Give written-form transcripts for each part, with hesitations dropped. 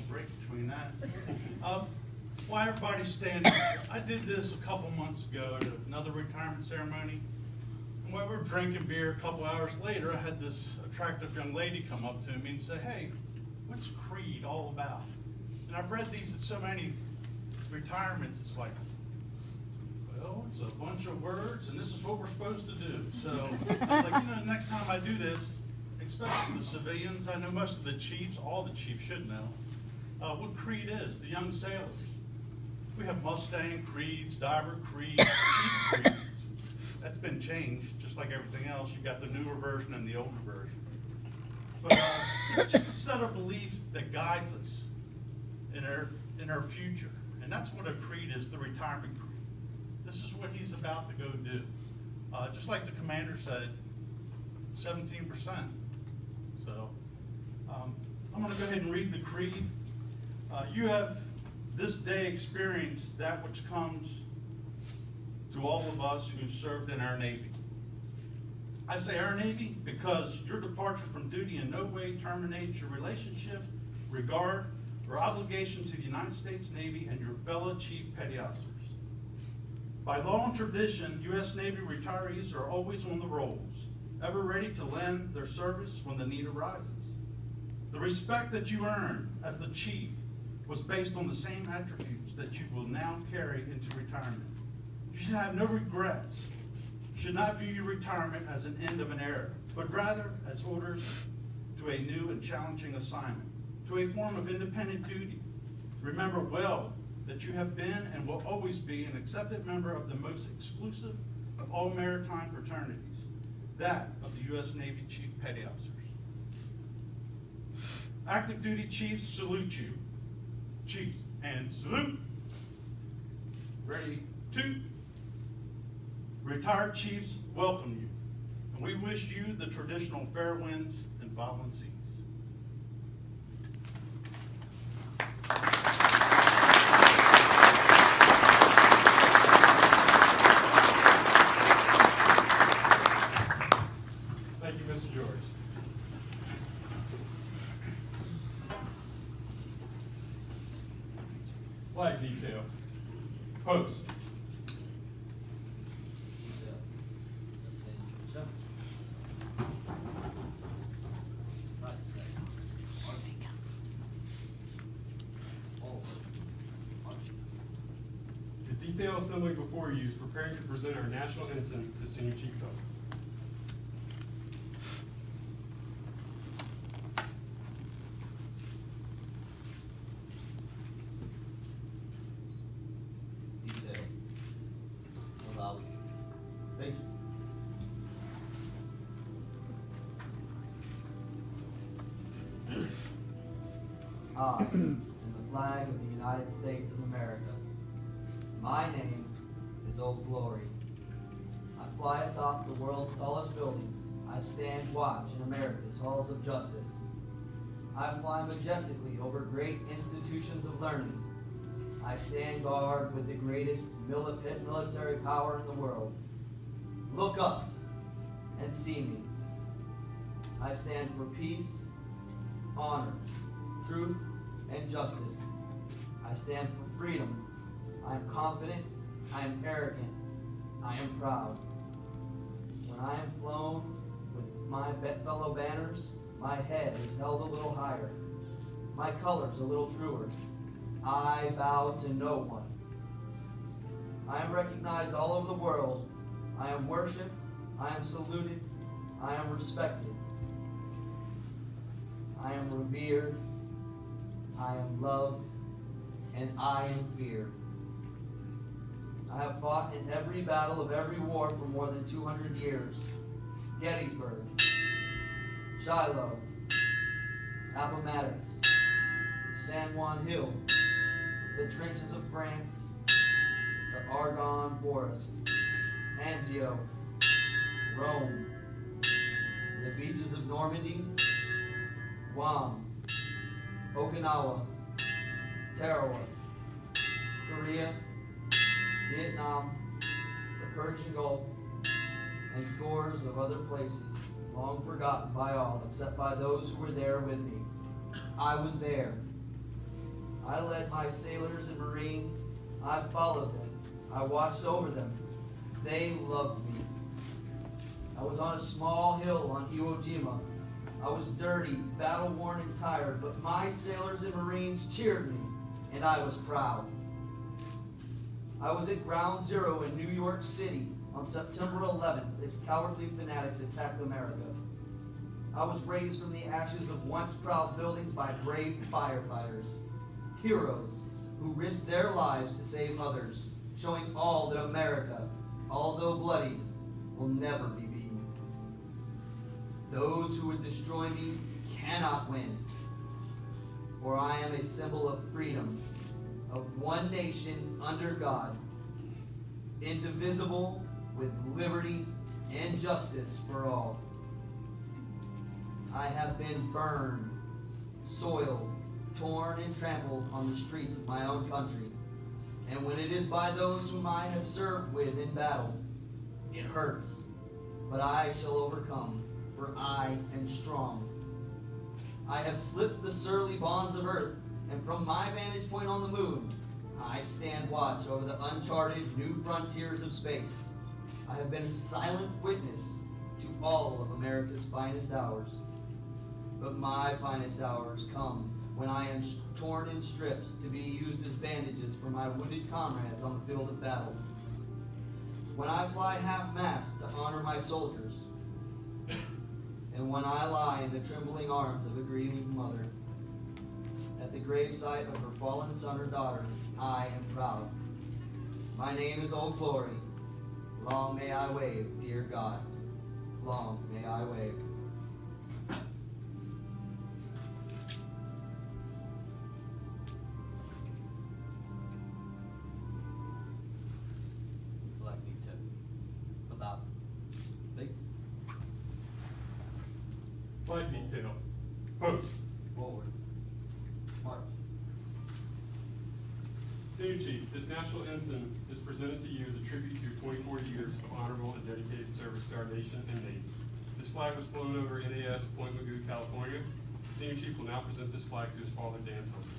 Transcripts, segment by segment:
Break between that. Why everybody's standing, I did this a couple months ago at another retirement ceremony. And while we were drinking beer, a couple hours later, I had this attractive young lady come up to me and say, "Hey, what's Creed all about?" And I've read these at so many retirements, it's like, well, it's a bunch of words, and this is what we're supposed to do. So I was like, the next time I do this, especially the civilians, I know most of the chiefs, all the chiefs should know, what Creed is, the young sailors. We have Mustang Creeds, Diver Creeds, Chief Creeds. That's been changed, just like everything else. You've got the newer version and the older version. But it's just a set of beliefs that guides us in our future. And that's what a creed is, the retirement creed. This is what he's about to go do. Just like the commander said, 17%. So I'm going to go ahead and read the creed. You have this day experienced that which comes to all of us who've served in our Navy. I say our Navy because your departure from duty in no way terminates your relationship, regard, or obligation to the United States Navy and your fellow Chief Petty Officers. By law and tradition, U.S. Navy retirees are always on the rolls, ever ready to lend their service when the need arises. The respect that you earned as the Chief was based on the same attributes that you will now carry into retirement. You should have no regrets. You should not view your retirement as an end of an era, but rather as orders to a new and challenging assignment, to a form of independent duty. Remember well that you have been and will always be an accepted member of the most exclusive of all maritime fraternities, that of the U.S. Navy Chief Petty Officers. Active duty chiefs salute you. Chiefs, and salute. Ready, two. Retired chiefs welcome you, and we wish you the traditional fair winds and following seas. Thank you, Mr. George. Flag detail. Post. The detail assembly before you is preparing to present our national ensign to Senior Chief Toelken. I, in the flag of the United States of America. My name is Old Glory. I fly atop the world's tallest buildings. I stand watch in America's halls of justice. I fly majestically over great institutions of learning. I stand guard with the greatest military power in the world. Look up and see me. I stand for peace, honor, truth, and justice. I stand for freedom. I am confident. I am arrogant. I am proud. When I am flown with my fellow banners, my head is held a little higher, my colors a little truer. I bow to no one. I am recognized all over the world. I am worshipped. I am saluted. I am respected. I am revered. I am loved, and I am feared. I have fought in every battle of every war for more than 200 years. Gettysburg, Shiloh, Appomattox, San Juan Hill, the trenches of France, the Argonne Forest, Anzio, Rome, the beaches of Normandy, Guam, Okinawa, Tarawa, Korea, Vietnam, the Persian Gulf, and scores of other places, long forgotten by all except by those who were there with me. I was there. I led my sailors and Marines. I followed them. I watched over them. They loved me. I was on a small hill on Iwo Jima. I was dirty, battle-worn, and tired, but my sailors and Marines cheered me, and I was proud. I was at Ground Zero in New York City on September 11th as cowardly fanatics attacked America. I was raised from the ashes of once proud buildings by brave firefighters, heroes who risked their lives to save others, showing all that America, although bloody, will never be beaten. Those who would destroy me cannot win, for I am a symbol of freedom, of one nation under God, indivisible with liberty and justice for all. I have been burned, soiled, torn, and trampled on the streets of my own country. And when it is by those whom I have served with in battle, it hurts. But I shall overcome, for I am strong. I have slipped the surly bonds of earth, and from my vantage point on the moon, I stand watch over the uncharted new frontiers of space. I have been a silent witness to all of America's finest hours. But my finest hours come when I am torn in strips to be used as bandages for my wounded comrades on the field of battle. When I fly half-mast to honor my soldiers, and when I lie in the trembling arms of a grieving mother, at the gravesite of her fallen son or daughter, I am proud. My name is Old Glory. Long may I wave, dear God. Long may I wave. Would you like me to about please? Flight detail. Post. Forward. March. Senior Chief, this national ensign is presented to you as a tribute to your 24 years of honorable and dedicated service to our nation and Navy. This flag was flown over NAS Point Mugu, California. Senior Chief will now present this flag to his father, Dan Toelken.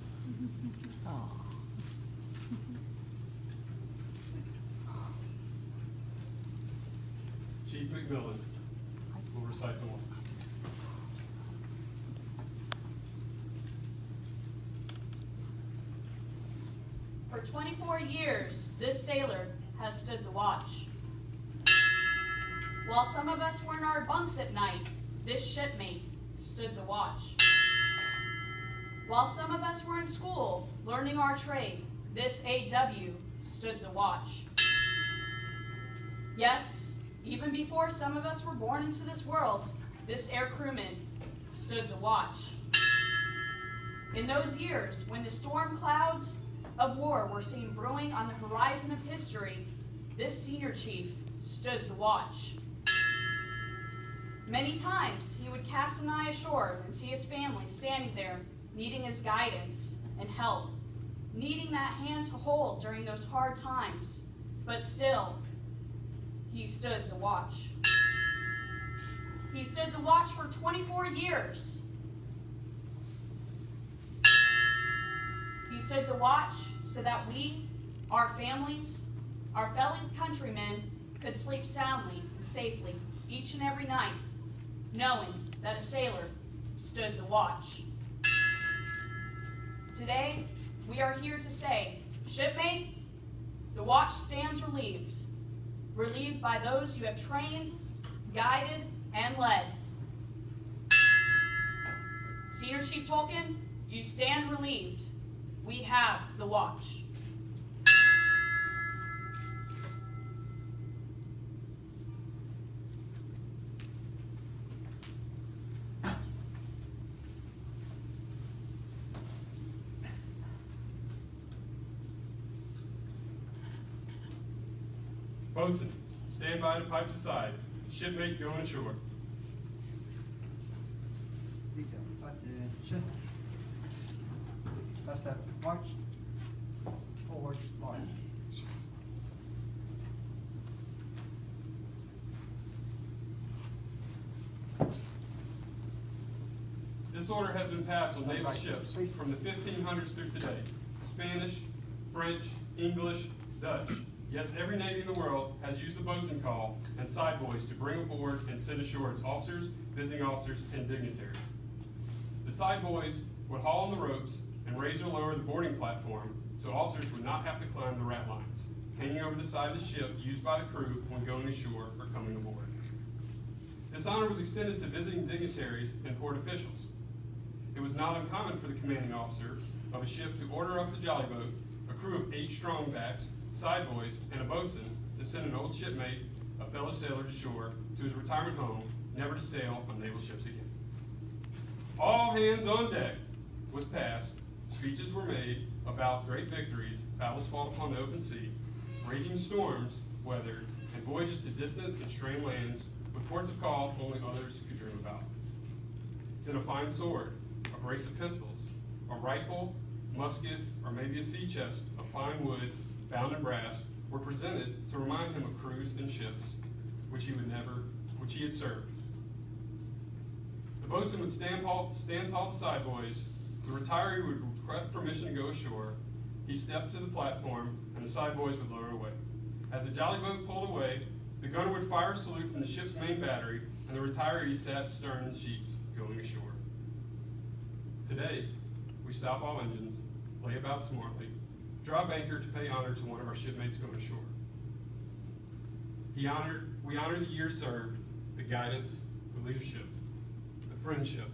Chief McMillan will recite the law. For 24 years, this sailor has stood the watch. While some of us were in our bunks at night, this shipmate stood the watch. While some of us were in school learning our trade, this AW stood the watch. Yes, even before some of us were born into this world, this air crewman stood the watch. In those years, when the storm clouds of war were seen brewing on the horizon of history, this senior chief stood the watch. Many times he would cast an eye ashore and see his family standing there, needing his guidance and help, needing that hand to hold during those hard times. But still, he stood the watch. He stood the watch for 24 years. He stood the watch so that we, our families, our fellow countrymen could sleep soundly and safely each and every night, knowing that a sailor stood the watch. Today, we are here to say, shipmate, the watch stands relieved. Relieved by those you have trained, guided, and led. Senior Chief Toelken, you stand relieved. We have the watch. Boatswain, stand by to pipe to side. Shipmate going ashore. Detail. Attention. Left step. March. Forward. March. order has been passed on naval ships from the 1500s through today. Spanish, French, English, Dutch. Yes, every navy in the world has used the boatswain call and side boys to bring aboard and send ashore its officers, visiting officers, and dignitaries. The side boys would haul on the ropes and raise or lower the boarding platform so officers would not have to climb the rat lines, hanging over the side of the ship used by the crew when going ashore or coming aboard. This honor was extended to visiting dignitaries and port officials. It was not uncommon for the commanding officer of a ship to order up the jolly boat, a crew of 8 strongbacks, side boys, and a boatswain to send an old shipmate, a fellow sailor, to shore to his retirement home, never to sail on naval ships again. All hands on deck was passed, speeches were made about great victories, battles fought upon the open sea, raging storms weathered, and voyages to distant and strange lands with ports of call only others could dream about. Then a fine sword, a brace of pistols, a rifle, musket, or maybe a sea chest of fine wood bound in brass were presented to remind him of crews and ships which he had served. The boatswain would stand tall to side boys. The retiree would request permission to go ashore. He stepped to the platform, and the side boys would lower away. As the jolly boat pulled away, the gunner would fire a salute from the ship's main battery, and the retiree sat stern in sheets, going ashore. Today, we stop all engines, lay about smartly, drop anchor to pay honor to one of our shipmates going ashore. We honor the years served, the guidance, the leadership, the friendship,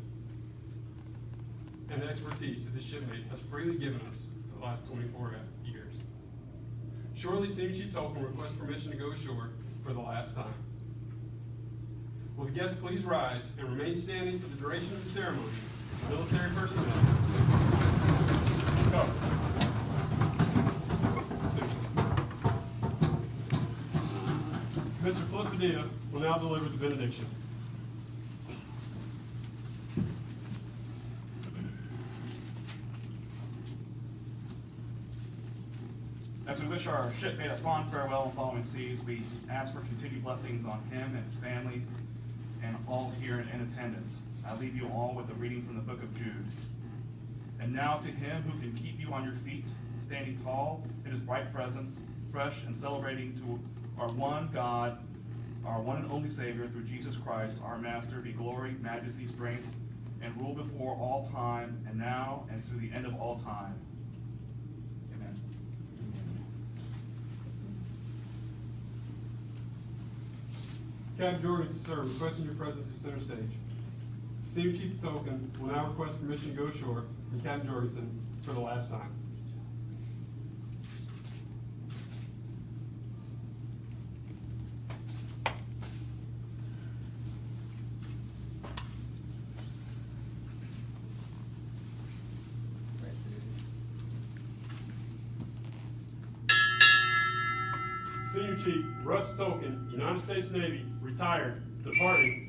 and the expertise that this shipmate has freely given us for the last 24 years. Shortly, Senior Chief Toelken requests permission to go ashore for the last time. Will the guests please rise and remain standing for the duration of the ceremony? Military personnel. Go. Mr. Flip Padilla will now deliver the benediction. As we wish our shipmate a fond farewell in following seas, we ask for continued blessings on him and his family and all here in attendance. I leave you all with a reading from the book of Jude. And now to him who can keep you on your feet, standing tall in his bright presence, fresh and celebrating to our one God, our one and only Savior, through Jesus Christ, our Master, be glory, majesty, strength, and rule before all time, and now, and through the end of all time. Amen. Captain Jorgensen, sir, requesting your presence at center stage. Senior Chief Toelken will now request permission to go ashore with Captain Jorgensen for the last time. Senior Chief Russ Toelken, United States Navy, retired, departing.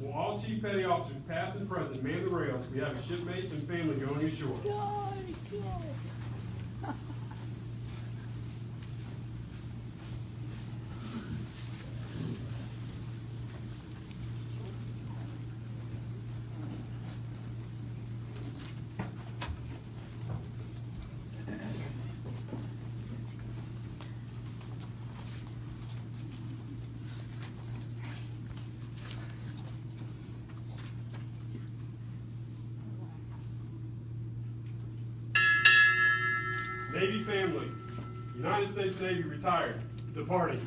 Will all Chief Petty Officers, past and present, man the rails? We have a shipmate and family going ashore. Navy family, United States Navy, retired, departing.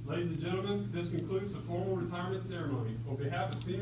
Ladies and gentlemen, this concludes the formal retirement ceremony. On behalf of Senior